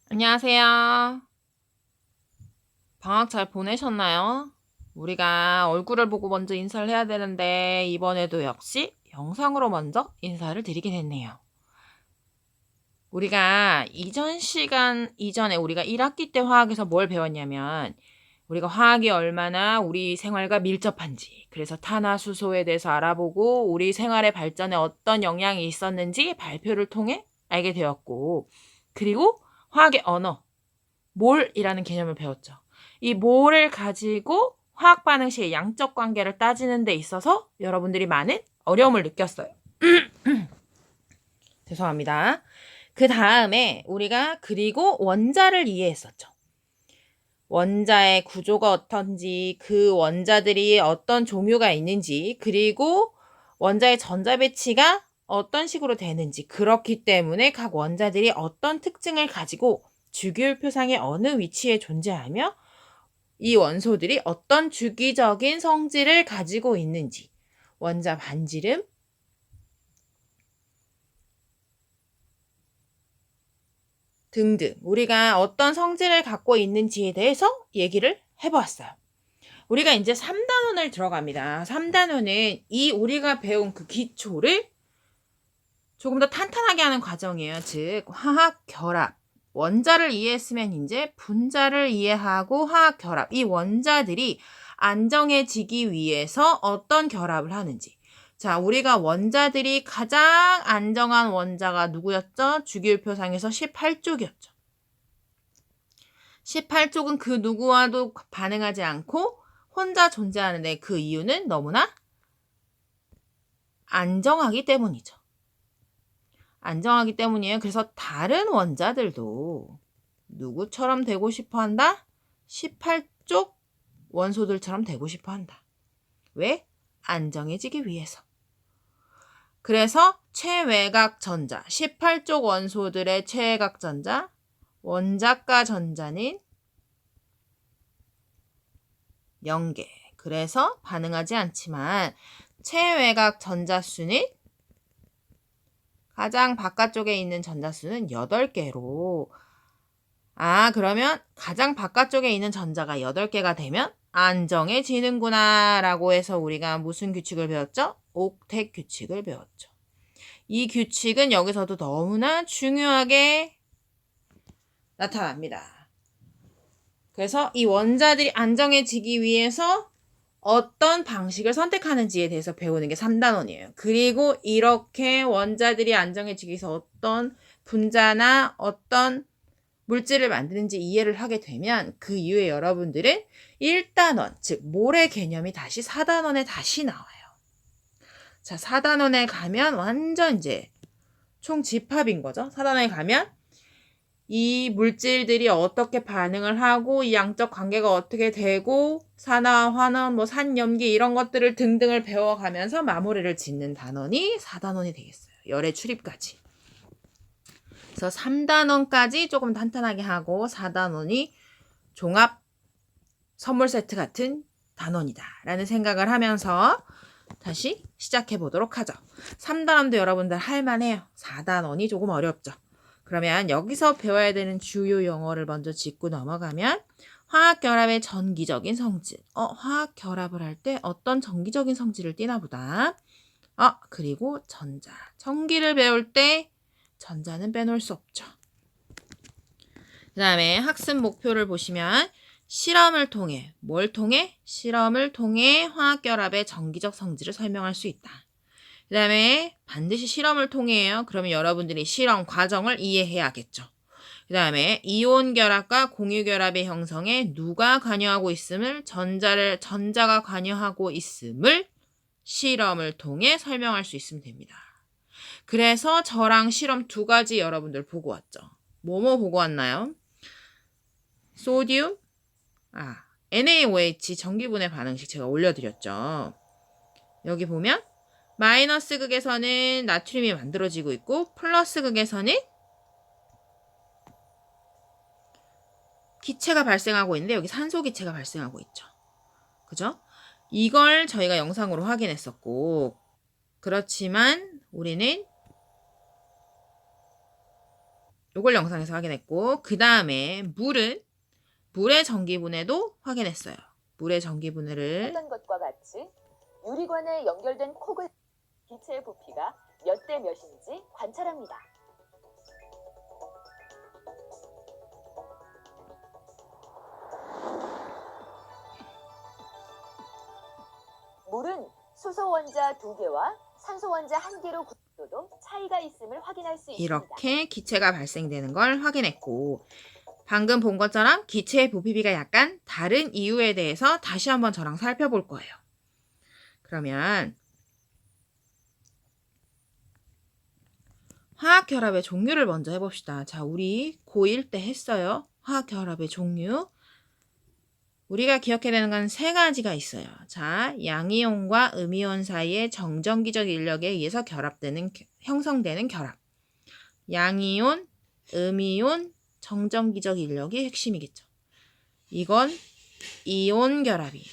안녕하세요. 방학 잘 보내셨나요? 우리가 얼굴을 보고 먼저 인사를 해야 되는데 이번에도 역시 영상으로 먼저 인사를 드리게 됐네요. 우리가 이전 시간 이전에 우리가 1학기 때 화학에서 뭘 배웠냐면 우리가 화학이 얼마나 우리 생활과 밀접한지, 그래서 탄화수소에 대해서 알아보고 우리 생활의 발전에 어떤 영향이 있었는지 발표를 통해 알게 되었고, 그리고 화학의 언어, 몰이라는 개념을 배웠죠. 이 몰을 가지고 화학 반응 시의 양적 관계를 따지는 데 있어서 여러분들이 많은 어려움을 느꼈어요. 죄송합니다. 그 다음에 우리가 그리고 원자를 이해했었죠. 원자의 구조가 어떤지, 그 원자들이 어떤 종류가 있는지, 그리고 원자의 전자 배치가 어떤 식으로 되는지, 그렇기 때문에 각 원자들이 어떤 특징을 가지고 주기율표상의 어느 위치에 존재하며 이 원소들이 어떤 주기적인 성질을 가지고 있는지, 원자 반지름, 등등 우리가 어떤 성질을 갖고 있는지에 대해서 얘기를 해보았어요. 우리가 이제 3단원을 들어갑니다. 3단원은 이 우리가 배운 그 기초를 조금 더 탄탄하게 하는 과정이에요. 즉 화학 결합. 원자를 이해했으면 이제 분자를 이해하고 화학 결합. 이 원자들이 안정해지기 위해서 어떤 결합을 하는지. 자, 우리가 원자들이 가장 안정한 원자가 누구였죠? 주기율표상에서 18쪽이었죠. 18쪽은 그 누구와도 반응하지 않고 혼자 존재하는데 그 이유는 너무나 안정하기 때문이죠. 안정하기 때문이에요. 그래서 다른 원자들도 누구처럼 되고 싶어 한다? 18쪽 원소들처럼 되고 싶어 한다. 왜? 안정해지기 위해서. 그래서 최외곽 전자, 18쪽 원소들의 최외곽 전자, 원자가 전자는 0개. 그래서 반응하지 않지만 최외곽 전자수는 가장 바깥쪽에 있는 전자수는 8개로, 그러면 가장 바깥쪽에 있는 전자가 8개가 되면 안정해지는구나 라고 해서 우리가 무슨 규칙을 배웠죠? 옥텟 규칙을 배웠죠. 이 규칙은 여기서도 너무나 중요하게 나타납니다. 그래서 이 원자들이 안정해지기 위해서 어떤 방식을 선택하는지에 대해서 배우는 게 3단원이에요. 그리고 이렇게 원자들이 안정해지기 위해서 어떤 분자나 어떤 물질을 만드는지 이해를 하게 되면 그 이후에 여러분들은 1단원, 즉 몰의 개념이 다시 4단원에 다시 나와요. 자, 4단원에 가면 완전 이제 총집합인 거죠. 4단원에 가면 이 물질들이 어떻게 반응을 하고 이 양적 관계가 어떻게 되고 산화, 환원, 산염기 이런 것들을 등등을 배워가면서 마무리를 짓는 단원이 4단원이 되겠어요. 열의 출입까지. 그래서 3단원까지 조금 탄탄하게 하고 4단원이 종합 선물 세트 같은 단원이다 라는 생각을 하면서 다시 시작해 보도록 하죠. 3단원도 여러분들 할만해요. 4단원이 조금 어렵죠. 그러면 여기서 배워야 되는 주요 용어를 먼저 짚고 넘어가면 화학결합의 전기적인 성질. 화학결합을 할 때 어떤 전기적인 성질을 띠나 보다. 그리고 전자. 전기를 배울 때 전자는 빼놓을 수 없죠. 그 다음에 학습 목표를 보시면 실험을 통해, 뭘 통해? 실험을 통해 화학결합의 전기적 성질을 설명할 수 있다. 그 다음에 반드시 실험을 통해요. 그러면 여러분들이 실험 과정을 이해해야겠죠. 그 다음에 이온 결합과 공유 결합의 형성에 누가 관여하고 있음을, 전자가 관여하고 있음을 실험을 통해 설명할 수 있으면 됩니다. 그래서 저랑 실험 2가지 여러분들 보고 왔죠. 뭐뭐 보고 왔나요? 소듐, NaOH 전기분해 반응식 제가 올려드렸죠. 여기 보면 마이너스 극에서는 나트륨이 만들어지고 있고 플러스 극에서는 기체가 발생하고 있는데 여기 산소 기체가 발생하고 있죠. 그죠? 이걸 저희가 영상으로 확인했었고, 그렇지만 우리는 요걸 영상에서 확인했고, 그 다음에 물의 전기분해도 확인했어요. 물의 전기분해를 했던 것과 같이 유리관에 연결된 콕을 기체의 부피가 몇 대 몇인지 관찰합니다. 물은 수소 원자 2개와 산소 원자 1개로 구조도 차이가 있음을 확인할 수 있습니다. 이렇게 기체가 발생되는 걸 확인했고, 방금 본 것처럼 기체의 부피비가 약간 다른 이유에 대해서 다시 한번 저랑 살펴볼 거예요. 그러면 화학결합의 종류를 먼저 해봅시다. 자, 우리 고1 때 했어요. 화학결합의 종류. 우리가 기억해야 되는 건 세 가지가 있어요. 자, 양이온과 음이온 사이의 정전기적 인력에 의해서 형성되는 결합. 양이온, 음이온, 정전기적 인력이 핵심이겠죠. 이건 이온 결합이에요.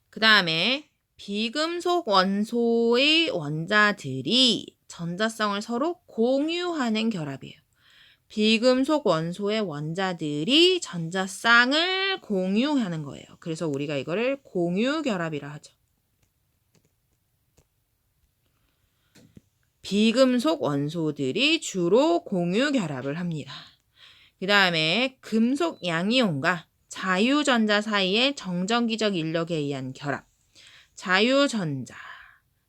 그 다음에 비금속 원소의 원자들이 전자성을 서로 공유하는 결합이에요. 비금속 원소의 원자들이 전자쌍을 공유하는 거예요. 그래서 우리가 이거를 공유결합이라 하죠. 비금속 원소들이 주로 공유결합을 합니다. 그 다음에 금속 양이온과 자유전자 사이의 정전기적 인력에 의한 결합. 자유전자,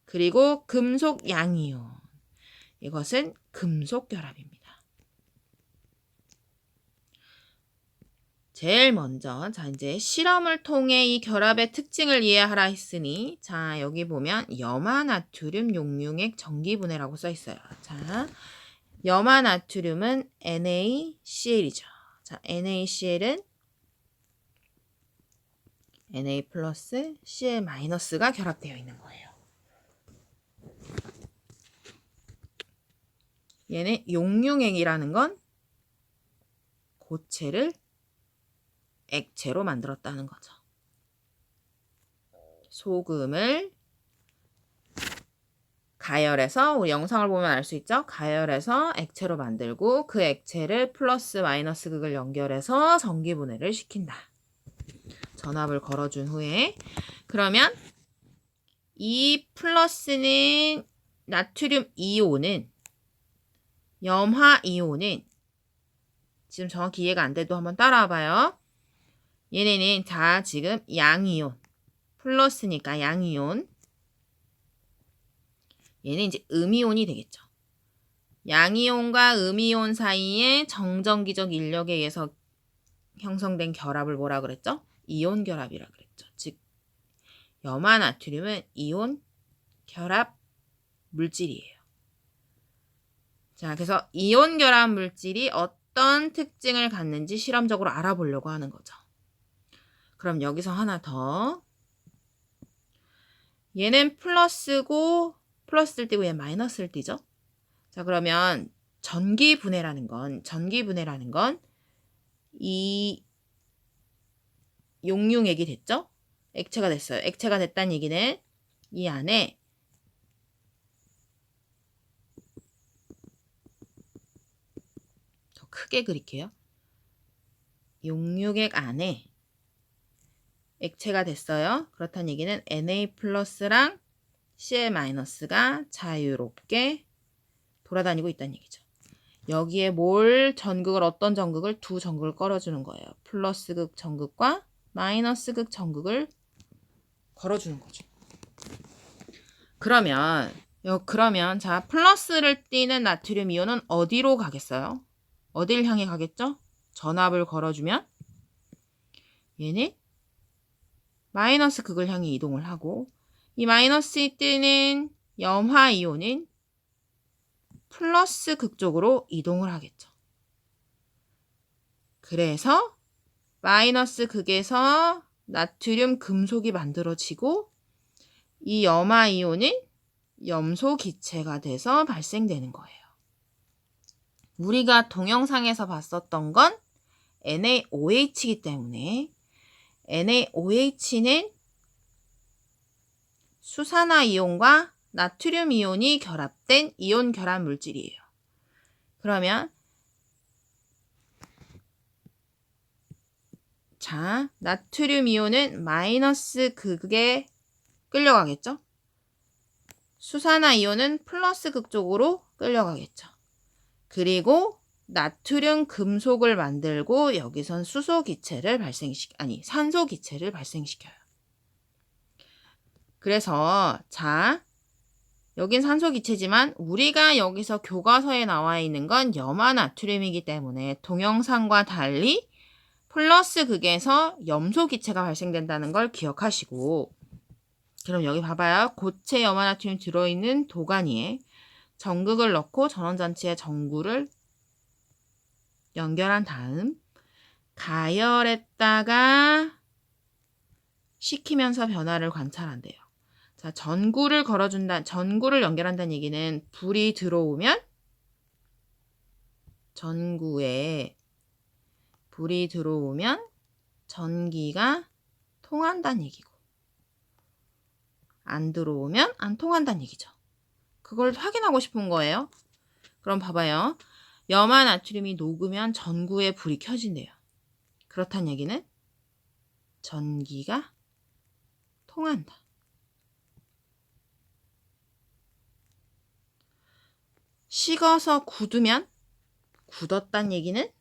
그리고 금속 양이온. 이것은 금속결합입니다. 제일 먼저 자 이제 실험을 통해 이 결합의 특징을 이해하라 했으니 자 여기 보면 염화나트륨 용융액 전기분해라고 써 있어요. 자 염화나트륨은 NaCl이죠. 자 NaCl은 Na 플러스 Cl 마이너스가 결합되어 있는 거예요. 얘는 용융액이라는 건 고체를 액체로 만들었다는 거죠. 소금을 가열해서 우리 영상을 보면 알 수 있죠? 가열해서 액체로 만들고 그 액체를 플러스 마이너스 극을 연결해서 전기분해를 시킨다. 전압을 걸어준 후에 그러면 이 플러스는 나트륨 이온은 염화 이온은 지금 정확히 이해가 안 돼도 한번 따라와 봐요. 얘네는 자 지금 양이온 플러스니까 양이온 얘는 이제 음이온이 되겠죠. 양이온과 음이온 사이의 정전기적 인력에 의해서 형성된 결합을 뭐라 그랬죠? 이온 결합이라 그랬죠. 즉 염화나트륨은 이온 결합 물질이에요. 자, 그래서 이온 결합 물질이 어떤 특징을 갖는지 실험적으로 알아보려고 하는 거죠. 그럼 여기서 하나 더. 얘는 플러스고 플러스를 띄고 얘 마이너스를 띄죠. 자, 그러면 전기분해라는 건 이 용융액이 됐죠? 액체가 됐어요. 액체가 됐다는 얘기는 이 안에 더 크게 그릴게요. 용융액 안에 액체가 됐어요. 그렇다는 얘기는 Na 플러스랑 Cl 마이너스가 자유롭게 돌아다니고 있다는 얘기죠. 여기에 어떤 전극을 두 전극을 걸어주는 거예요. 플러스극 전극과 마이너스극 전극을 걸어주는 거죠. 그러면 자 플러스를 띠는 나트륨 이온은 어디로 가겠어요? 어딜 향해 가겠죠? 전압을 걸어주면 얘는 마이너스 극을 향해 이동을 하고 이 마이너스 뜨는 염화 이온은 플러스 극 쪽으로 이동을 하겠죠. 그래서 마이너스 극에서 나트륨 금속이 만들어지고 이 염화 이온은 염소 기체가 돼서 발생되는 거예요. 우리가 동영상에서 봤었던 건 NaOH이기 때문에 NaOH는 수산화 이온과 나트륨 이온이 결합된 이온 결합 물질이에요. 그러면 자, 나트륨 이온은 마이너스 극에 끌려가겠죠? 수산화 이온은 플러스 극 쪽으로 끌려가겠죠. 그리고 나트륨 금속을 만들고 여기선 산소 기체를 발생시켜요. 그래서 자, 여긴 산소 기체지만 우리가 여기서 교과서에 나와 있는 건 염화 나트륨이기 때문에 동영상과 달리 플러스 극에서 염소 기체가 발생된다는 걸 기억하시고, 그럼 여기 봐봐요. 고체 염화 나트륨 들어있는 도가니에 전극을 넣고 전원장치에 전구를 연결한 다음 가열했다가 식히면서 변화를 관찰한대요. 자, 전구를 연결한다는 얘기는 불이 들어오면 전구에 불이 들어오면 전기가 통한다는 얘기고, 안 들어오면 안 통한다는 얘기죠. 그걸 확인하고 싶은 거예요. 그럼 봐봐요. 염화 나트륨이 녹으면 전구에 불이 켜진대요. 그렇다는 얘기는 전기가 통한다. 식어서 굳으면 굳었다는 얘기는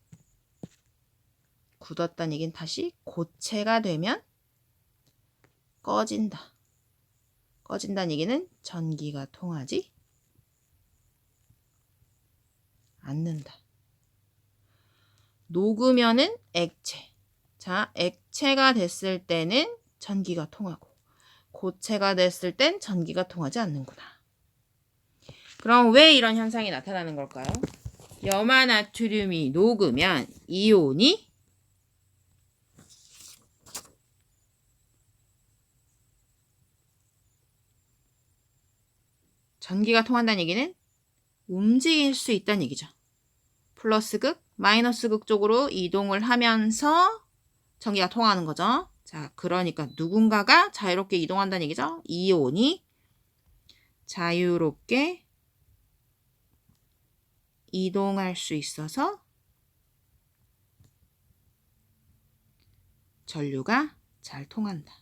다시 고체가 되면 꺼진다. 꺼진다는 얘기는 전기가 통하지 않는다. 녹으면은 액체. 자, 액체가 됐을 때는 전기가 통하고 고체가 됐을 땐 전기가 통하지 않는구나. 그럼 왜 이런 현상이 나타나는 걸까요? 염화 나트륨이 녹으면 이온이 전기가 통한다는 얘기는 움직일 수 있다는 얘기죠. 플러스 극, 마이너스 극 쪽으로 이동을 하면서 전기가 통하는 거죠. 자, 그러니까 누군가가 자유롭게 이동한다는 얘기죠. 이온이 자유롭게 이동할 수 있어서 전류가 잘 통한다.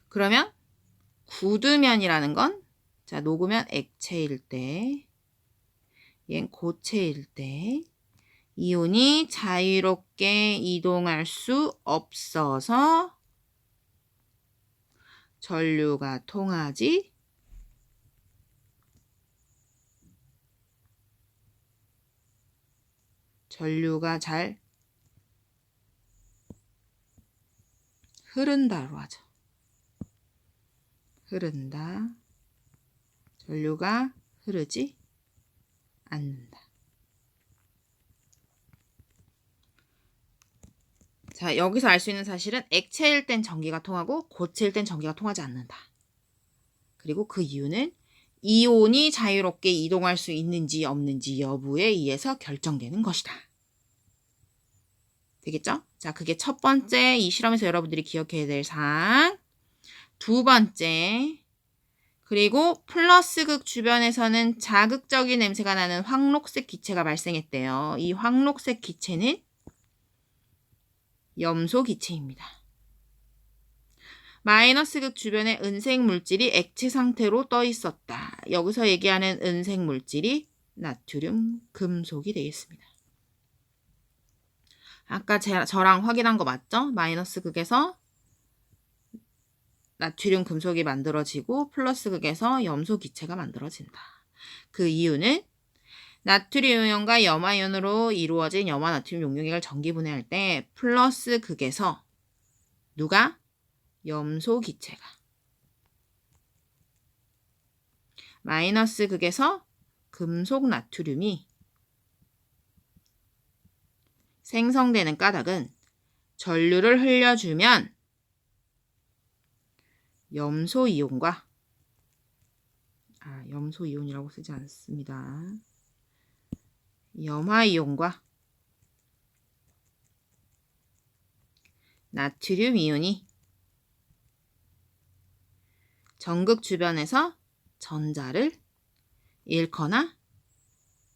그러면 굳으면이라는 건, 자, 녹으면 액체일 때, 얘는 고체일 때 이온이 자유롭게 이동할 수 없어서 전류가 통하지 전류가 잘 흐른다로 하죠. 흐른다. 전류가 흐르지 않는다. 자, 여기서 알 수 있는 사실은 액체일 땐 전기가 통하고 고체일 땐 전기가 통하지 않는다. 그리고 그 이유는 이온이 자유롭게 이동할 수 있는지 없는지 여부에 의해서 결정되는 것이다. 되겠죠? 자, 그게 첫 번째 이 실험에서 여러분들이 기억해야 될 사항. 두 번째, 그리고 플러스 극 주변에서는 자극적인 냄새가 나는 황록색 기체가 발생했대요. 이 황록색 기체는 염소 기체입니다. 마이너스 극 주변에 은색 물질이 액체 상태로 떠 있었다. 여기서 얘기하는 은색 물질이 나트륨 금속이 되겠습니다. 아까 저랑 확인한 거 맞죠? 마이너스 극에서 나트륨 금속이 만들어지고 플러스 극에서 염소 기체가 만들어진다. 그 이유는 나트륨 이온과 염화 이온으로 이루어진 염화 나트륨 용융액을 전기 분해할 때 플러스 극에서 누가? 염소 기체가, 마이너스 극에서 금속 나트륨이 생성되는 까닭은 전류를 흘려주면 염소 이온과 염소 이온이라고 쓰지 않습니다. 염화 이온과 나트륨 이온이 전극 주변에서 전자를 잃거나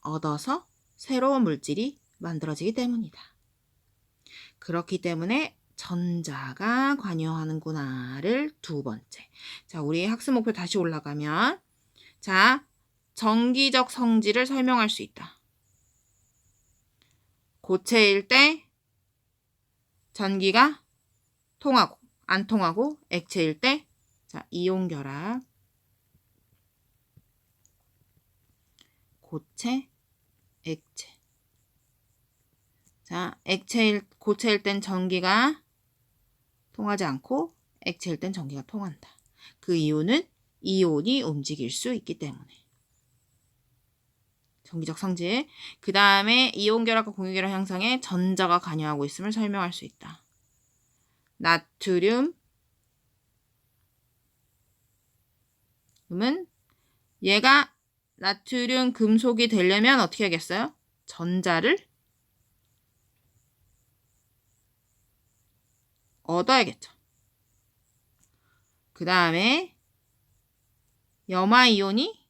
얻어서 새로운 물질이 만들어지기 때문이다. 그렇기 때문에 전자가 관여하는구나를 두 번째. 자, 우리 학습 목표 다시 올라가면, 자, 전기적 성질을 설명할 수 있다. 고체일 때 전기가 통하고 안 통하고, 액체일 때, 자, 이온 결합, 고체, 액체. 자, 고체일 땐 전기가 통하지 않고 액체일 땐 전기가 통한다. 그 이유는 이온이 움직일 수 있기 때문에. 전기적 성질. 그 다음에 이온 결합과 공유 결합 형성에 전자가 관여하고 있음을 설명할 수 있다. 나트륨 은 얘가 나트륨 금속이 되려면 어떻게 하겠어요? 전자를 얻어야겠죠. 그 다음에 염화이온이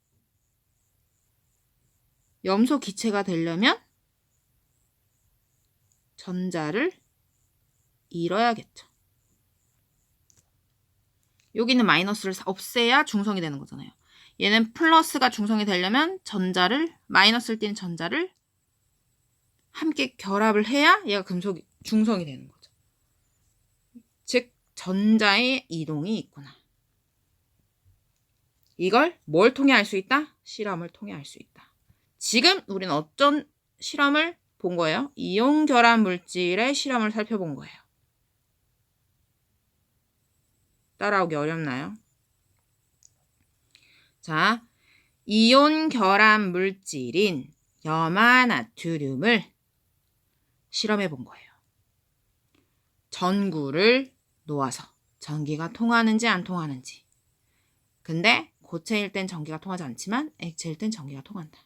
염소 기체가 되려면 전자를 잃어야겠죠. 여기는 마이너스를 없애야 중성이 되는 거잖아요. 얘는 플러스가 중성이 되려면 마이너스를 띠는 전자를 함께 결합을 해야 얘가 중성이 되는 거죠. 즉, 전자의 이동이 있구나. 이걸 뭘 통해 알 수 있다? 실험을 통해 알 수 있다. 지금 우리는 어떤 실험을 본 거예요? 이온 결합 물질의 실험을 살펴본 거예요. 따라오기 어렵나요? 자, 이온 결합 물질인 염화나트륨을 실험해 본 거예요. 전구를 놓아서 전기가 통하는지 안 통하는지. 근데 고체일 땐 전기가 통하지 않지만 액체일 땐 전기가 통한다.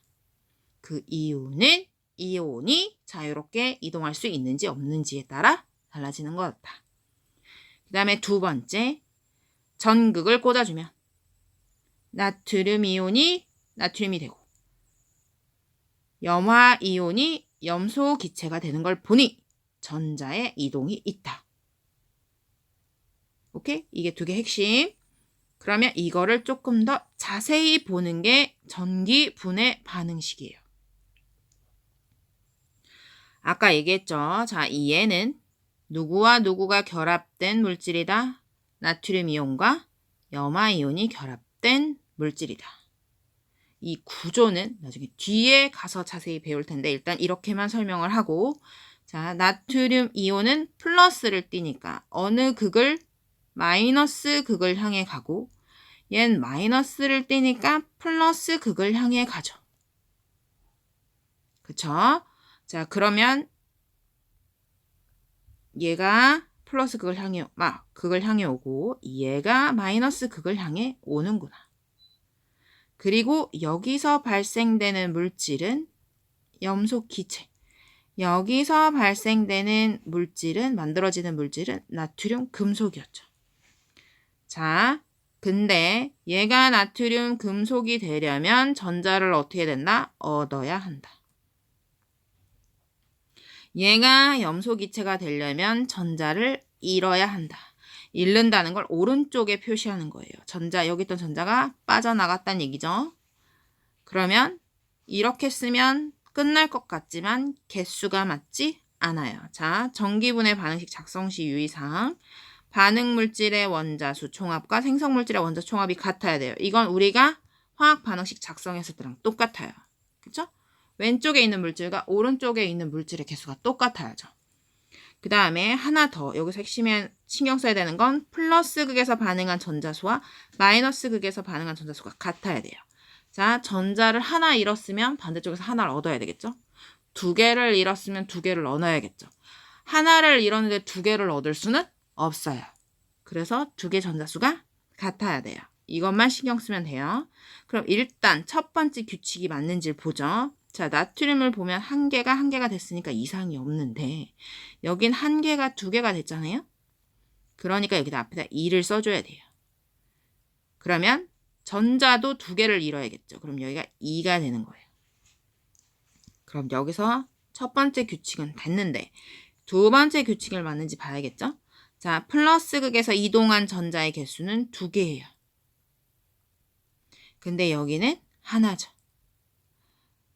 그 이유는 이온이 자유롭게 이동할 수 있는지 없는지에 따라 달라지는 거였다. 그 다음에 두 번째, 전극을 꽂아주면 나트륨 이온이 나트륨이 되고 염화 이온이 염소 기체가 되는 걸 보니 전자의 이동이 있다. 오케이? 이게 두 개 핵심. 그러면 이거를 조금 더 자세히 보는 게 전기 분해 반응식이에요. 아까 얘기했죠. 자, 이 얘는 누구와 누구가 결합된 물질이다? 나트륨 이온과 염화 이온이 결합된 물질이다. 이 구조는 나중에 뒤에 가서 자세히 배울 텐데 일단 이렇게만 설명을 하고, 자, 나트륨 이온은 플러스를 띠니까 어느 극을 마이너스 극을 향해 가고, 얜 마이너스를 띠니까 플러스 극을 향해 가죠. 그쵸? 자, 그러면 얘가 플러스 극을 향해 오고 얘가 마이너스 극을 향해 오는구나. 그리고 여기서 발생되는 물질은 염소 기체. 여기서 발생되는 만들어지는 물질은 나트륨 금속이었죠. 자, 근데 얘가 나트륨 금속이 되려면 전자를 어떻게 된다? 얻어야 한다. 얘가 염소 기체가 되려면 전자를 잃어야 한다. 잃는다는 걸 오른쪽에 표시하는 거예요. 여기 있던 전자가 빠져나갔다는 얘기죠. 그러면 이렇게 쓰면 끝날 것 같지만 개수가 맞지 않아요. 자, 전기분해 반응식 작성 시 유의사항. 반응물질의 원자수 총합과 생성물질의 원자 총합이 같아야 돼요. 이건 우리가 화학 반응식 작성했을 때랑 똑같아요. 그쵸? 왼쪽에 있는 물질과 오른쪽에 있는 물질의 개수가 똑같아야죠. 그 다음에 하나 더 여기서 핵심에 신경 써야 되는 건 플러스 극에서 반응한 전자수와 마이너스 극에서 반응한 전자수가 같아야 돼요. 자, 전자를 하나 잃었으면 반대쪽에서 하나를 얻어야 되겠죠. 두 개를 잃었으면 두 개를 얻어야겠죠. 하나를 잃었는데 두 개를 얻을 수는 없어요. 그래서 두 개 전자수가 같아야 돼요. 이것만 신경 쓰면 돼요. 그럼 일단 첫 번째 규칙이 맞는지를 보죠. 자, 나트륨을 보면 한 개가 됐으니까 이상이 없는데 여긴 한 개가 두 개가 됐잖아요. 그러니까 여기다 앞에다 2를 써줘야 돼요. 그러면 전자도 두 개를 이뤄야겠죠. 그럼 여기가 2가 되는 거예요. 그럼 여기서 첫 번째 규칙은 됐는데 두 번째 규칙을 맞는지 봐야겠죠? 자, 플러스 극에서 이동한 전자의 개수는 2개예요. 근데 여기는 하나죠.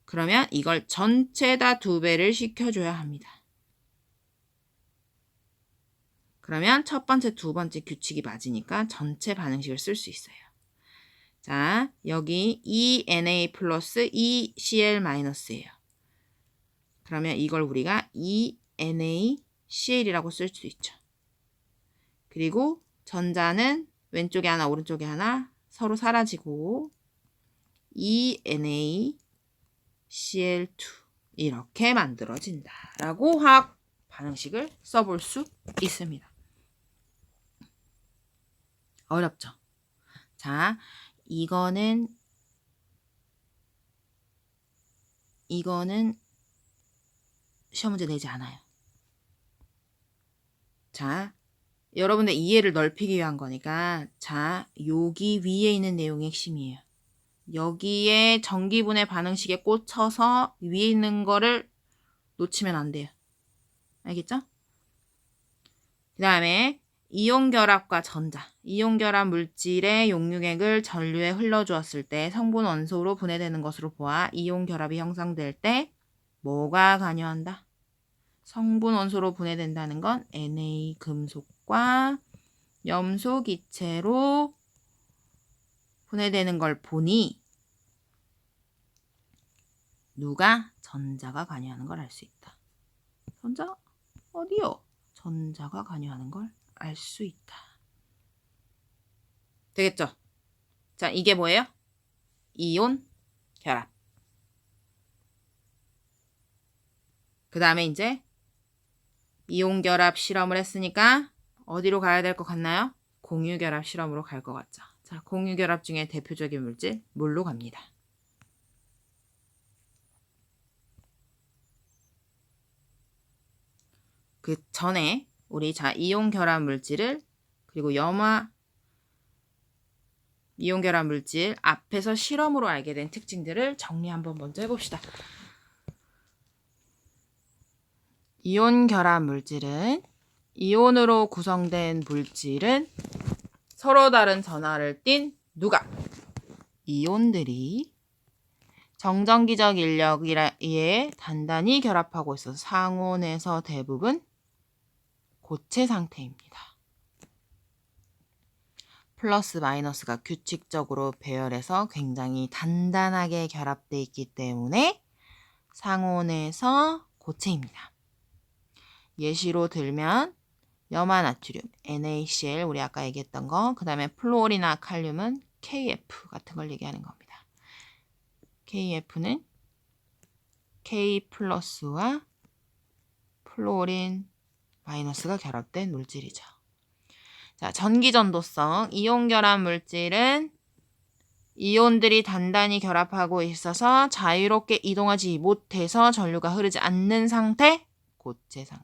그러면 이걸 전체 다 2배를 시켜줘야 합니다. 그러면 첫 번째, 두 번째 규칙이 맞으니까 전체 반응식을 쓸 수 있어요. 자, 여기 ENA 플러스 ECl 마이너스예요. 그러면 이걸 우리가 ENaCl이라고 쓸 수 있죠. 그리고 전자는 왼쪽에 하나, 오른쪽에 하나 서로 사라지고 ENaCl2 이렇게 만들어진다라고 화학 반응식을 써볼 수 있습니다. 어렵죠? 자, 이거는 시험 문제 내지 않아요. 자, 여러분의 이해를 넓히기 위한 거니까 자, 여기 위에 있는 내용이 핵심이에요. 여기에 전기분해 반응식에 꽂혀서 위에 있는 거를 놓치면 안 돼요. 알겠죠? 그 다음에 이온결합과 전자. 이온결합 물질의 용융액을 전류에 흘러주었을 때 성분 원소로 분해되는 것으로 보아 이온결합이 형성될 때 뭐가 관여한다? 성분 원소로 분해된다는 건 Na 금속과 염소 기체로 분해되는 걸 보니 누가? 전자가 관여하는 걸 알 수 있다. 전자? 어디요? 전자가 관여하는 걸 알 수 있다. 되겠죠? 자, 이게 뭐예요? 이온 결합. 그 다음에 이제 이온 결합 실험을 했으니까 어디로 가야 될 것 같나요? 공유 결합 실험으로 갈 것 같죠. 자, 공유 결합 중에 대표적인 물질 물로 갑니다. 그 전에 우리 자 이온 결합 물질을 그리고 이온 결합 물질 앞에서 실험으로 알게 된 특징들을 정리 한번 먼저 해봅시다. 이온 결합 물질은 이온으로 구성된 물질은 서로 다른 전하를 띤 누가? 이온들이 정전기적 인력에 의해 단단히 결합하고 있어서 상온에서 대부분 고체 상태입니다. 플러스 마이너스가 규칙적으로 배열해서 굉장히 단단하게 결합되어 있기 때문에 상온에서 고체입니다. 예시로 들면 염화나트륨, NaCl, 우리 아까 얘기했던 거, 그 다음에 플루오리나 칼륨은 KF 같은 걸 얘기하는 겁니다. KF는 K 플러스와 플루오린 마이너스가 결합된 물질이죠. 자, 전기전도성, 이온 결합 물질은 이온들이 단단히 결합하고 있어서 자유롭게 이동하지 못해서 전류가 흐르지 않는 상태, 고체 상태.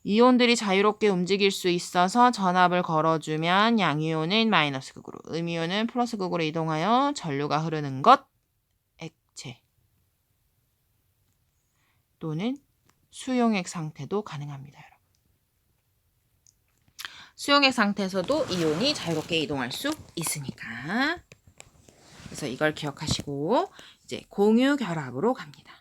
이온들이 자유롭게 움직일 수 있어서 전압을 걸어주면 양이온은 마이너스 극으로, 음이온은 플러스 극으로 이동하여 전류가 흐르는 것, 액체. 또는 수용액 상태도 가능합니다, 여러분. 수용액 상태에서도 이온이 자유롭게 이동할 수 있으니까. 그래서 이걸 기억하시고 이제 공유 결합으로 갑니다.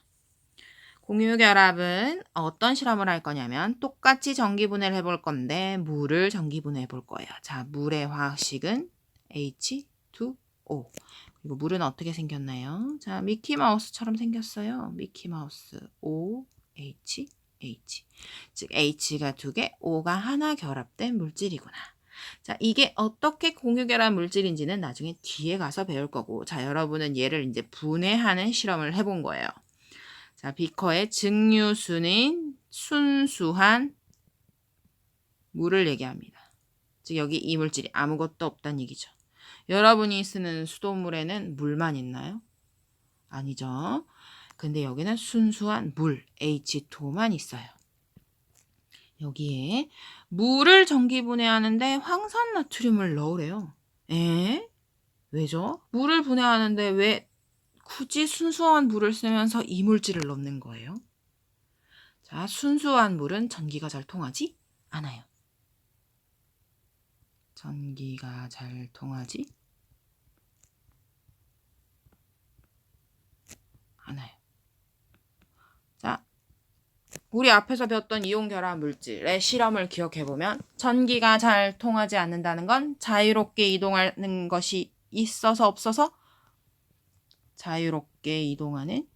공유 결합은 어떤 실험을 할 거냐면 똑같이 전기 분해를 해볼 건데 물을 전기 분해해 볼 거예요. 자, 물의 화학식은 H2O. 그리고 물은 어떻게 생겼나요? 자, 미키마우스처럼 생겼어요. 미키마우스 OH. 즉 H가 2개, O가 하나 결합된 물질이구나. 자, 이게 어떻게 공유 결합 물질인지는 나중에 뒤에 가서 배울 거고, 자, 여러분은 얘를 이제 분해하는 실험을 해본 거예요. 자, 비커에 증류수는 순수한 물을 얘기합니다. 즉 여기 이 물질이 아무것도 없다는 얘기죠. 여러분이 쓰는 수돗물에는 물만 있나요? 아니죠. 근데 여기는 순수한 물, H2O만 있어요. 여기에 물을 전기 분해하는데 황산나트륨을 넣으래요. 에? 왜죠? 물을 분해하는데 왜 굳이 순수한 물을 쓰면서 이물질을 넣는 거예요? 자, 순수한 물은 전기가 잘 통하지 않아요. 전기가 잘 통하지 않아요. 자, 우리 앞에서 배웠던 이온 결합 물질의 실험을 기억해보면 전기가 잘 통하지 않는다는 건 자유롭게 이동하는 것이 있어서 없어서 자유롭게 이동하는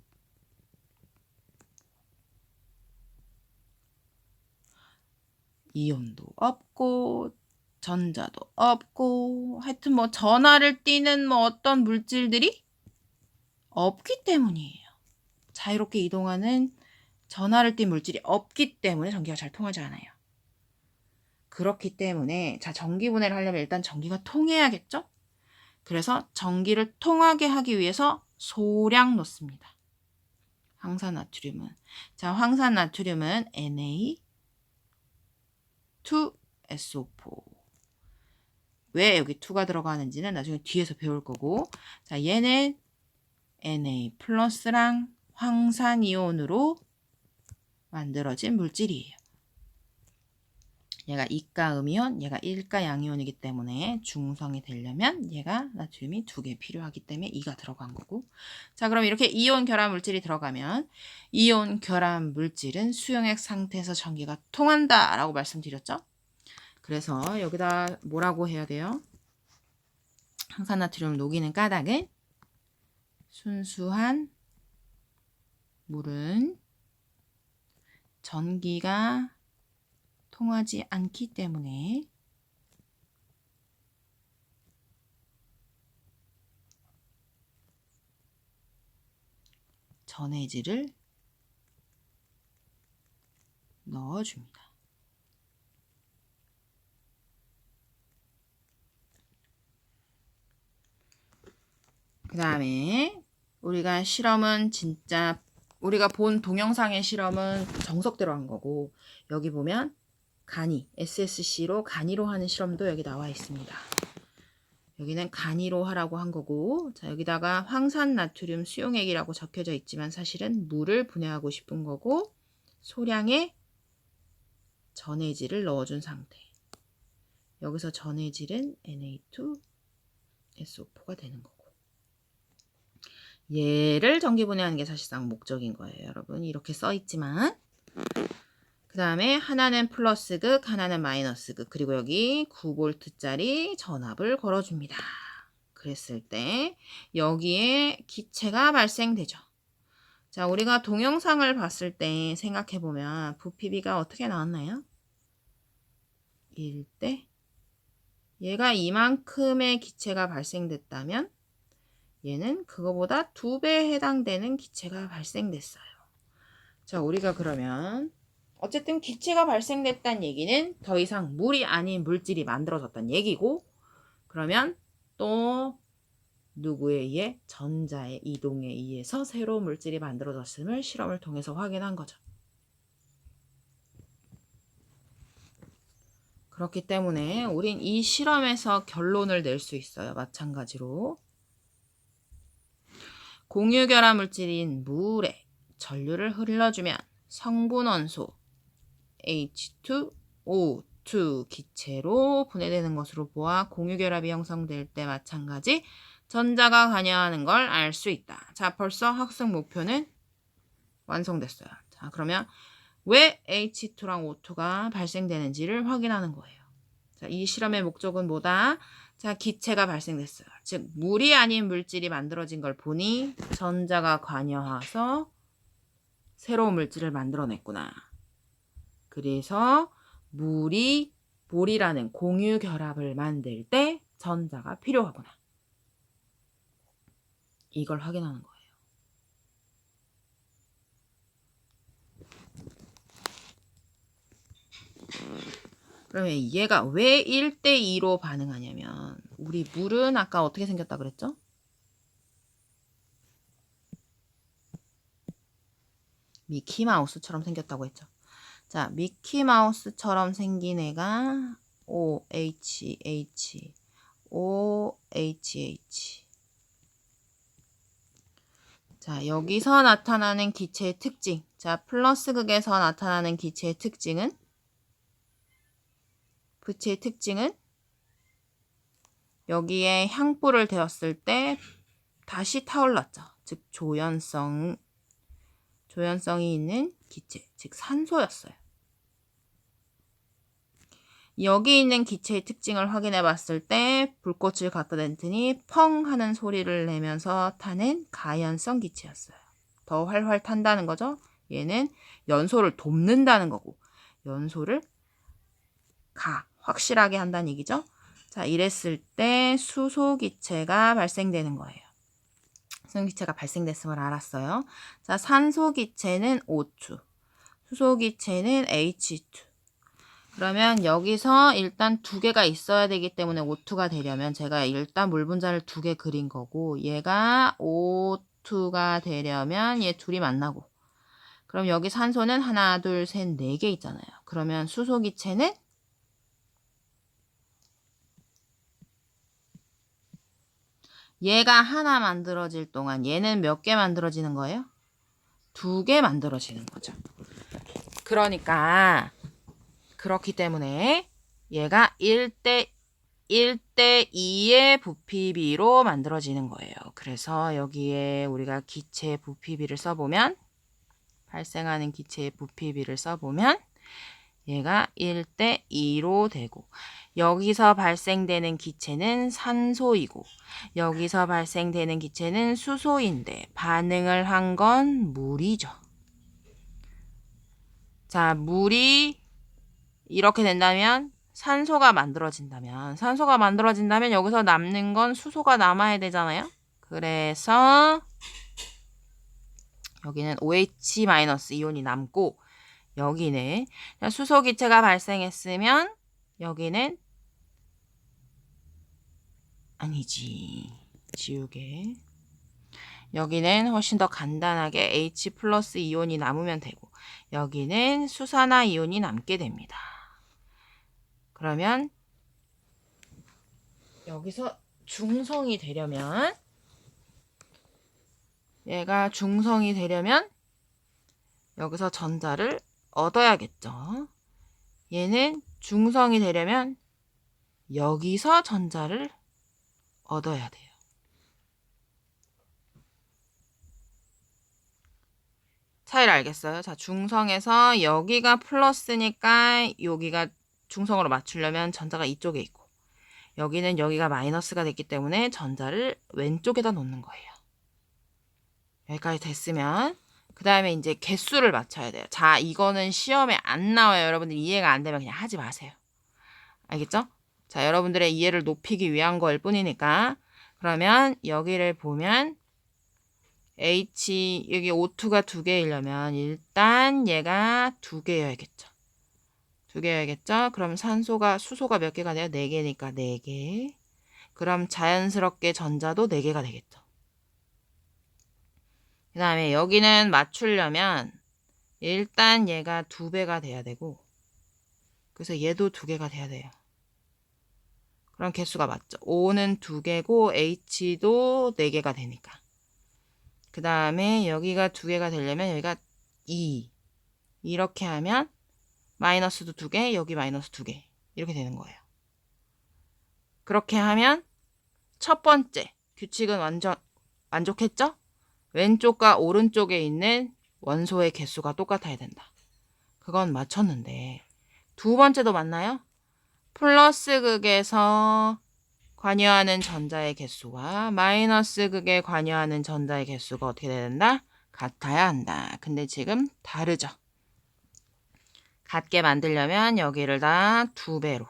이온도 없고 전자도 없고 하여튼 뭐 전하를 띠는 뭐 어떤 물질들이 없기 때문이에요. 자유롭게 이동하는 전하를 띤 물질이 없기 때문에 전기가 잘 통하지 않아요. 그렇기 때문에 자, 전기 분해를 하려면 일단 전기가 통해야겠죠? 그래서 전기를 통하게 하기 위해서 소량 넣습니다. 황산나트륨은 자, 황산나트륨은 Na2SO4 왜 여기 2가 들어가는지는 나중에 뒤에서 배울 거고 자, 얘는 Na 플러스랑 황산이온으로 만들어진 물질이에요. 얘가 이가 음이온, 얘가 일가 양이온이기 때문에 중성이 되려면 얘가 나트륨이 2개 필요하기 때문에 2가 들어간 거고 자, 그럼 이렇게 이온 결합 물질이 들어가면 이온 결합 물질은 수용액 상태에서 전기가 통한다 라고 말씀드렸죠? 그래서 여기다 뭐라고 해야 돼요? 황산나트륨을 녹이는 까닭은 순수한 물은 전기가 통하지 않기 때문에 전해질을 넣어줍니다. 그 다음에 우리가 실험은 진짜 우리가 본 동영상의 실험은 정석대로 한 거고 여기 보면 간이 SSC로 간이로 하는 실험도 여기 나와 있습니다. 여기는 간이로 하라고 한 거고 자, 여기다가 황산나트륨 수용액이라고 적혀져 있지만 사실은 물을 분해하고 싶은 거고 소량의 전해질을 넣어준 상태. 여기서 전해질은 Na2SO4가 되는 거고 얘를 전기 분해하는 게 사실상 목적인 거예요. 여러분 이렇게 써 있지만 그 다음에 하나는 플러스 극, 하나는 마이너스 극 그리고 여기 9V짜리 전압을 걸어줍니다. 그랬을 때 여기에 기체가 발생되죠. 자, 우리가 동영상을 봤을 때 생각해보면 부피비가 어떻게 나왔나요? 1대 얘가 이만큼의 기체가 발생됐다면 얘는 그거보다 2배에 해당되는 기체가 발생됐어요. 자, 우리가 그러면 어쨌든 기체가 발생됐다는 얘기는 더 이상 물이 아닌 물질이 만들어졌다는 얘기고 그러면 또 누구에 의해? 전자의 이동에 의해서 새로운 물질이 만들어졌음을 실험을 통해서 확인한 거죠. 그렇기 때문에 우린 이 실험에서 결론을 낼 수 있어요. 마찬가지로 공유결합 물질인 물에 전류를 흘려주면 성분원소 H2O2 기체로 분해되는 것으로 보아 공유결합이 형성될 때 마찬가지 전자가 관여하는 걸 알 수 있다. 자, 벌써 학습 목표는 완성됐어요. 자, 그러면 왜 H2랑 O2가 발생되는지를 확인하는 거예요. 자, 이 실험의 목적은 뭐다? 자, 기체가 발생됐어요. 즉, 물이 아닌 물질이 만들어진 걸 보니 전자가 관여해서 새로운 물질을 만들어냈구나. 그래서 물이라는 공유 결합을 만들 때 전자가 필요하구나. 이걸 확인하는 거예요. 그러면 얘가 왜 1대2로 반응하냐면 우리 물은 아까 어떻게 생겼다 그랬죠? 미키마우스처럼 생겼다고 했죠. 자, 미키마우스처럼 생긴 애가 OHH, OHH. 자, 여기서 나타나는 기체의 특징. 자, 플러스 극에서 나타나는 기체의 특징은? 부치의 특징은? 여기에 향불을 대었을 때 다시 타올랐죠. 즉, 조연성이 있는 기체, 즉 산소였어요. 여기 있는 기체의 특징을 확인해 봤을 때 불꽃을 갖다 댔더니 펑 하는 소리를 내면서 타는 가연성 기체였어요. 더 활활 탄다는 거죠. 얘는 연소를 돕는다는 거고 연소를 확실하게 한다는 얘기죠. 자, 이랬을 때 수소 기체가 발생되는 거예요. 수소 기체가 발생됐음을 알았어요. 자, 산소 기체는 O2, 수소 기체는 H2. 그러면 여기서 일단 두 개가 있어야 되기 때문에 O2가 되려면 제가 일단 물 분자를 두 개 그린 거고 얘가 O2가 되려면 얘 둘이 만나고 그럼 여기 산소는 하나, 둘, 셋, 네 개 있잖아요. 그러면 수소 기체는 얘가 하나 만들어질 동안 얘는 몇 개 만들어지는 거예요? 두 개 만들어지는 거죠. 그러니까 그렇기 때문에 얘가 1대 2의 부피비로 만들어지는 거예요. 그래서 여기에 우리가 기체 부피비를 써보면 발생하는 기체의 부피비를 써보면 얘가 1대 2로 되고 여기서 발생되는 기체는 산소이고 여기서 발생되는 기체는 수소인데 반응을 한 건 물이죠. 자, 물이 이렇게 된다면 산소가 만들어진다면 여기서 남는 건 수소가 남아야 되잖아요. 그래서 여기는 OH- 이온이 남고 여기는 수소 기체가 발생했으면 여기는 아니지. 지우개. 여기는 훨씬 더 간단하게 H+ 이온이 남으면 되고 여기는 수산화 이온이 남게 됩니다. 그러면 여기서 중성이 되려면 얘가 중성이 되려면 여기서 전자를 얻어야겠죠. 얘는 중성이 되려면 여기서 전자를 얻어야 돼요. 차이를 알겠어요? 자, 중성에서 여기가 플러스니까 여기가 중성으로 맞추려면 전자가 이쪽에 있고 여기는 여기가 마이너스가 됐기 때문에 전자를 왼쪽에다 놓는 거예요. 여기까지 됐으면 그 다음에 이제 개수를 맞춰야 돼요. 자, 이거는 시험에 안 나와요. 여러분들 이해가 안 되면 그냥 하지 마세요. 알겠죠? 자, 여러분들의 이해를 높이기 위한 거일 뿐이니까 그러면 여기를 보면 여기 O2가 두 개이려면 일단 얘가 두 개여야겠죠. 두 개여야겠죠? 그럼 수소가 몇 개가 돼요? 네 개니까 네 개. 그럼 자연스럽게 전자도 네 개가 되겠죠. 그 다음에 여기는 맞추려면 일단 얘가 두 배가 돼야 되고 그래서 얘도 두 개가 돼야 돼요. 그럼 개수가 맞죠. O는 두 개고 H도 네 개가 되니까. 그 다음에 여기가 두 개가 되려면 여기가 2. 이렇게 하면 마이너스도 두 개, 여기 마이너스 두 개. 이렇게 되는 거예요. 그렇게 하면 첫 번째 규칙은 만족했죠? 왼쪽과 오른쪽에 있는 원소의 개수가 똑같아야 된다. 그건 맞췄는데 두 번째도 맞나요? 플러스 극에서 관여하는 전자의 개수와 마이너스 극에 관여하는 전자의 개수가 어떻게 돼야 된다? 같아야 한다. 근데 지금 다르죠. 같게 만들려면 여기를 다 두 배로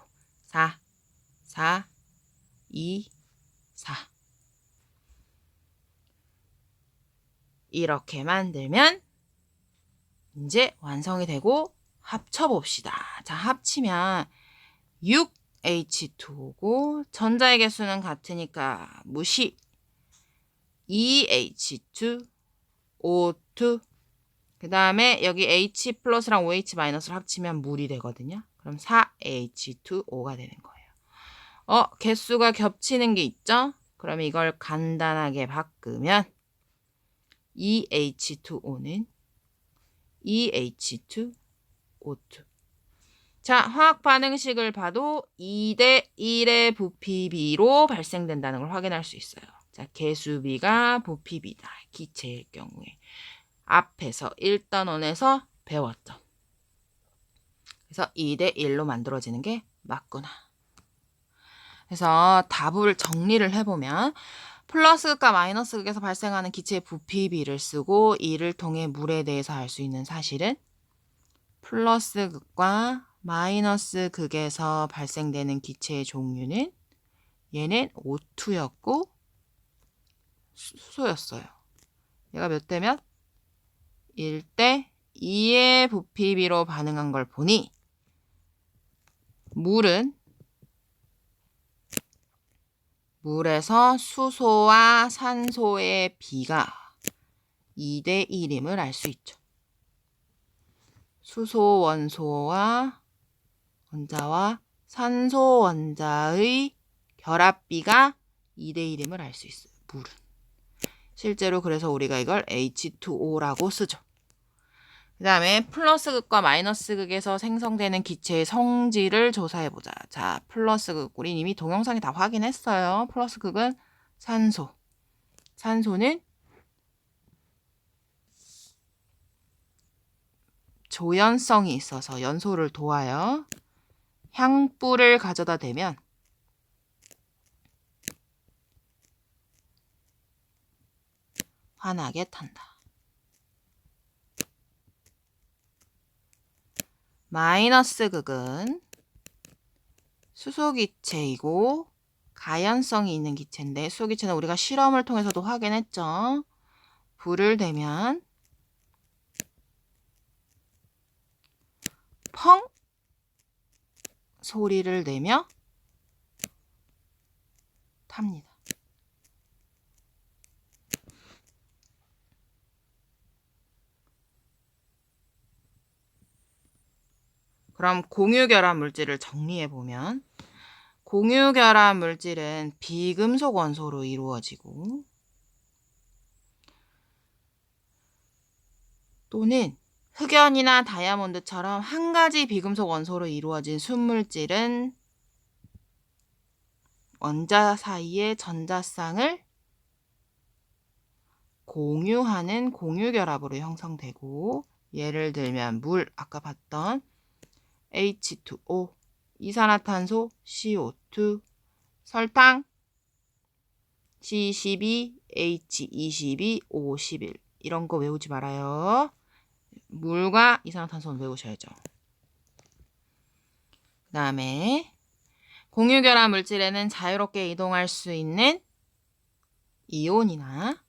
4, 4, 2, 4 이렇게 만들면 이제 완성이 되고 합쳐봅시다. 자, 합치면 6H2고 전자의 개수는 같으니까 무시 2H2, O2 그 그 다음에 여기 H 플러스랑 OH 마이너스를 합치면 물이 되거든요. 그럼 4H2O가 되는 거예요. 개수가 겹치는 게 있죠? 그럼 이걸 간단하게 바꾸면 2H2O는 2H2O2. 자, 화학 반응식을 봐도 2대 1의 부피비로 발생된다는 걸 확인할 수 있어요. 자, 개수비가 부피비다. 기체일 경우에. 앞에서 1단원에서 배웠죠. 그래서 2대 1로 만들어지는 게 맞구나. 그래서 답을 정리를 해보면 플러스 극과 마이너스 극에서 발생하는 기체의 부피비를 쓰고 이를 통해 물에 대해서 알 수 있는 사실은 플러스 극과 마이너스 극에서 발생되는 기체의 종류는 얘는 O2였고 수소였어요. 얘가 몇 대 몇? 1대 2의 부피비로 반응한 걸 보니 물에서 수소와 산소의 비가 2대 1임을 알 수 있죠. 수소 원소와 원자와 산소 원자의 결합비가 2대 1임을 알 수 있어요. 물은. 실제로 그래서 우리가 이걸 H2O라고 쓰죠. 그 다음에 플러스 극과 마이너스 극에서 생성되는 기체의 성질을 조사해보자. 자, 플러스 극. 우린 이미 동영상에 다 확인했어요. 플러스 극은 산소. 산소는 조연성이 있어서 연소를 도와요. 향불을 가져다 대면 환하게 탄다. 마이너스 극은 수소기체이고 가연성이 있는 기체인데 수소기체는 우리가 실험을 통해서도 확인했죠. 불을 대면 펑 소리를 내며 탑니다. 그럼 공유결합 물질을 정리해보면 공유결합 물질은 비금속 원소로 이루어지고 또는 흑연이나 다이아몬드처럼 한 가지 비금속 원소로 이루어진 순물질은 원자 사이의 전자쌍을 공유하는 공유결합으로 형성되고 예를 들면 물, 아까 봤던 H2O, 이산화탄소 CO2, 설탕 C12, H22, O11 이런 거 외우지 말아요. 물과 이산화탄소는 외우셔야죠. 그 다음에 공유결합 물질에는 자유롭게 이동할 수 있는 이온이나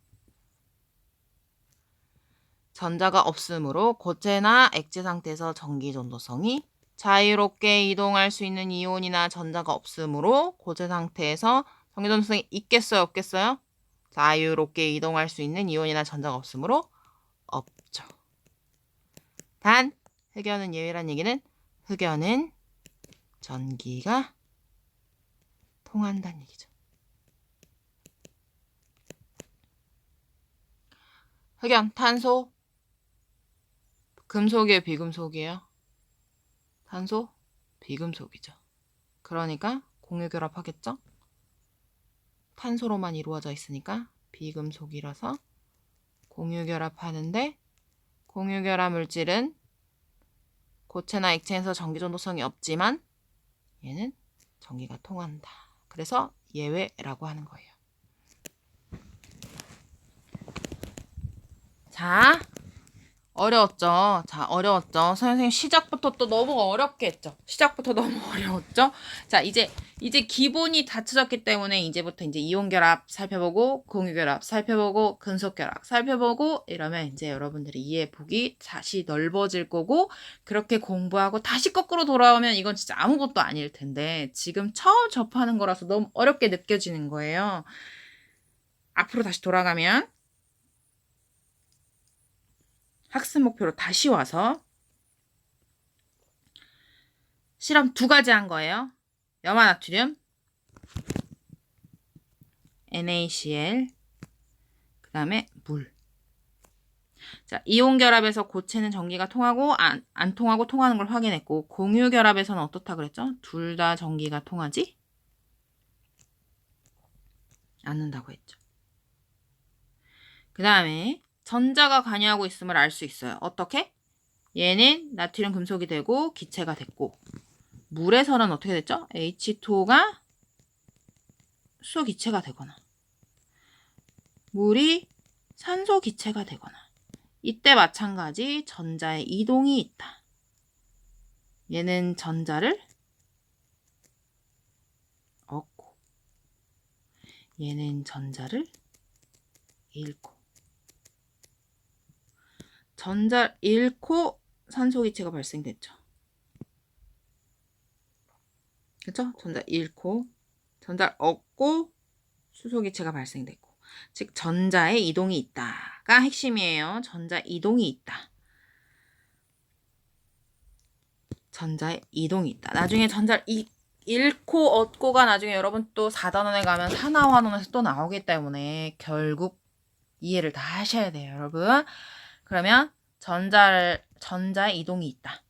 전자가 없으므로 고체나 액체 상태에서 전기 전도성이 자유롭게 이동할 수 있는 이온이나 전자가 없으므로 고체 상태에서 전기 전도성이 있겠어요? 없겠어요? 자유롭게 이동할 수 있는 이온이나 전자가 없으므로 없죠. 단 흑연은 예외란 얘기는 흑연은 전기가 통한다는 얘기죠. 흑연, 탄소, 금속이에요, 비금속이에요? 탄소, 비금속이죠. 그러니까 공유결합하겠죠? 탄소로만 이루어져 있으니까 비금속이라서 공유결합하는데 공유결합 물질은 고체나 액체에서 전기 전도성이 없지만 얘는 전기가 통한다. 그래서 예외라고 하는 거예요. 자, 어려웠죠? 자, 어려웠죠? 선생님 시작부터 또 너무 어렵게 했죠? 시작부터 너무 어려웠죠? 자, 이제 기본이 갖춰졌기 때문에 이제부터 이제 이온결합 살펴보고, 공유결합 살펴보고, 금속결합 살펴보고, 이러면 이제 여러분들의 이해폭이 다시 넓어질 거고, 그렇게 공부하고 다시 거꾸로 돌아오면 이건 진짜 아무것도 아닐 텐데, 지금 처음 접하는 거라서 너무 어렵게 느껴지는 거예요. 앞으로 다시 돌아가면, 학습 목표로 다시 와서 실험 2가지 한 거예요. 염화나트륨, NaCl, 그 다음에 물. 자, 이온 결합에서 고체는 전기가 통하고 안 통하고 통하는 걸 확인했고, 공유 결합에서는 어떻다 그랬죠? 둘 다 전기가 통하지 않는다고 했죠. 그 다음에 전자가 관여하고 있음을 알 수 있어요. 어떻게? 얘는 나트륨 금속이 되고 기체가 됐고, 물에서는 어떻게 됐죠? H2O가 수소 기체가 되거나, 물이 산소 기체가 되거나, 이때 마찬가지 전자의 이동이 있다. 얘는 전자를 얻고, 얘는 전자를 잃고, 전자를 잃고 산소 기체가 발생됐죠. 그렇죠? 전자 잃고, 전자를 얻고 수소 기체가 발생됐고, 즉 전자의 이동이 있다가 핵심이에요. 전자 이동이 있다. 전자의 이동이 있다. 나중에 전자를 잃고 얻고가 나중에 여러분 또 4단원에 가면 산화환원에서 또 나오기 때문에 결국 이해를 다 하셔야 돼요, 여러분. 그러면 전자의 이동이 있다.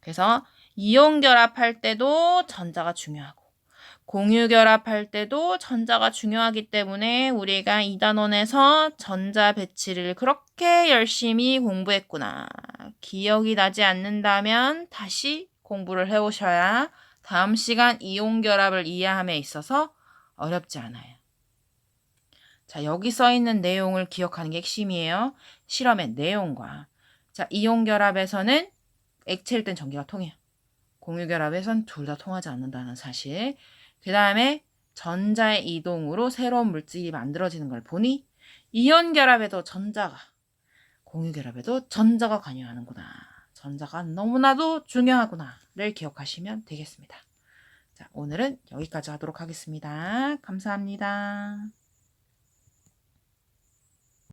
그래서 이온 결합할 때도 전자가 중요하고, 공유 결합할 때도 전자가 중요하기 때문에 우리가 2단원에서 전자 배치를 그렇게 열심히 공부했구나. 기억이 나지 않는다면 다시 공부를 해오셔야 다음 시간 이온 결합을 이해함에 있어서 어렵지 않아요. 자, 여기 써 있는 내용을 기억하는 게 핵심이에요. 실험의 내용과. 자, 이온 결합에서는 액체일 땐 전기가 통해요. 공유 결합에선 둘 다 통하지 않는다는 사실. 그 다음에 전자의 이동으로 새로운 물질이 만들어지는 걸 보니 이온 결합에도 전자가, 공유 결합에도 전자가 관여하는구나. 전자가 너무나도 중요하구나를 기억하시면 되겠습니다. 자, 오늘은 여기까지 하도록 하겠습니다. 감사합니다.